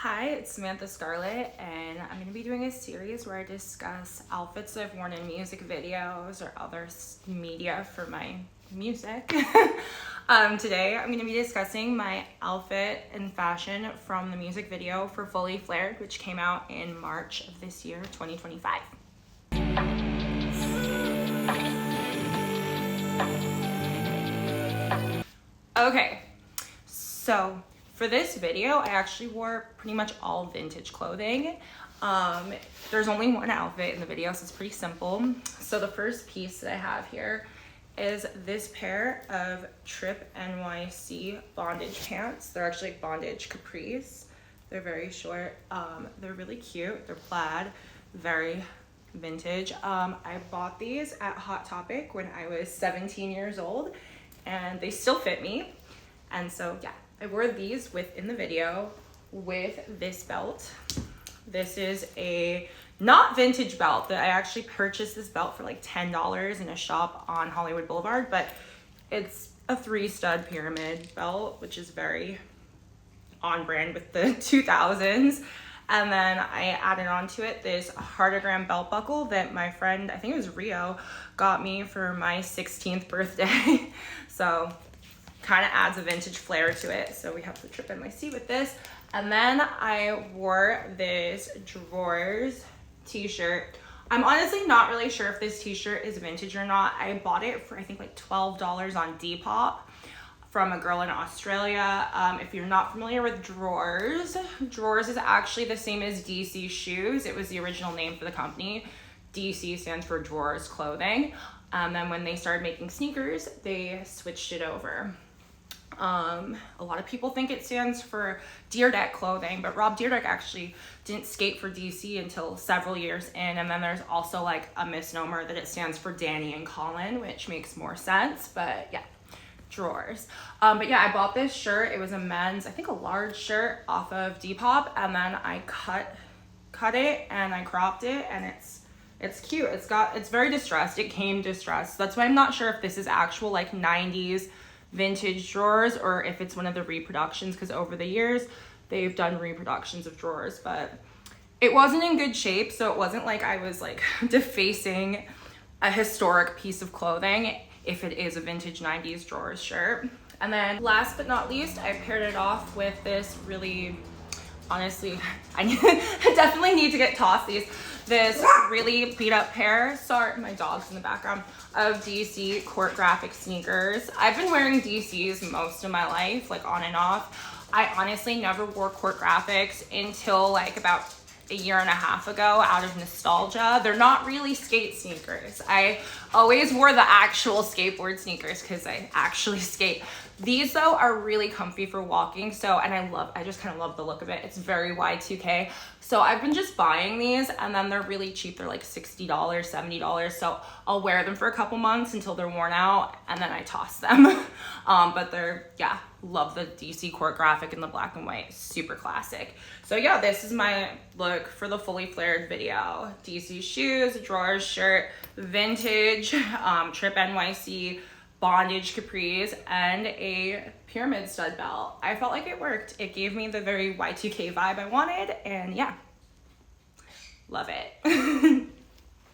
Hi, it's Samantha Scarlette, and I'm going to be doing a series where I discuss outfits I've worn in music videos or other media for my music. Today, I'm going to be discussing my outfit and fashion from the music video for Fully Flared, which came out in March of this year, 2025. Okay, so for this video, I actually wore pretty much all vintage clothing. There's only one outfit in the video, so it's pretty simple. So the first piece that I have here is this pair of Tripp NYC bondage pants. They're actually like bondage capris. They're very short. They're really cute. They're plaid, very vintage. I bought these at Hot Topic when I was 17 years old, and they still fit me. And so yeah, I wore these within the video with this belt. This is a not vintage belt that I actually purchased this belt for like $10 in a shop on Hollywood Boulevard, but it's a 3-stud pyramid belt, which is very on brand with the 2000s. And then I added onto it this heartagram belt buckle that my friend, I think it was Rio, got me for my 16th birthday. So kind of adds a vintage flair to it. So we have the Tripp NYC with this. And then I wore this Drawers t-shirt. I'm honestly not really sure if this t-shirt is vintage or not. I bought it for I think like $12 on Depop from a girl in Australia. If you're not familiar with Drawers, Drawers is actually the same as DC Shoes. It was the original name for the company. DC stands for Drawers Clothing. And then when they started making sneakers, they switched it over. A lot of people think it stands for Deerdeck Clothing, but Rob Deerdeck actually didn't skate for DC until several years in. And then there's also like a misnomer that it stands for Danny and Colin, which makes more sense, but yeah, Drawers. But yeah, I bought this shirt. It was a men's, I think a large shirt off of Depop, and then I cut it and I cropped it, and it's cute. It's very distressed. It came distressed. That's why I'm not sure if this is actual like 90s vintage drawers or if it's one of the reproductions, because over the years they've done reproductions of drawers, but it wasn't in good shape. So it wasn't like I was like defacing a historic piece of clothing if it is a vintage 90s drawers shirt. And then last but not least, I paired it off with this really, honestly, I definitely need to get tossed these. This really beat up pair, sorry, my dog's in the background, of DC Court Graphic sneakers. I've been wearing DCs most of my life, like on and off. I honestly never wore Court Graphics until like about a year and a half ago out of nostalgia. They're not really skate sneakers. I always wore the actual skateboard sneakers because I actually skate. These though are really comfy for walking. So, and I just kind of love the look of it. It's very Y2K. So I've been just buying these, and then they're really cheap. They're like $60, $70. So I'll wear them for a couple months until they're worn out, and then I toss them. But they're, yeah, love the DC Court Graphic in the black and white, super classic. So yeah, this is my look for the Fully Flared video. DC shoes, drawers shirt, vintage, Tripp NYC, bondage capris, and a pyramid stud belt. I felt like it worked. It gave me the very Y2K vibe I wanted, and yeah, love it.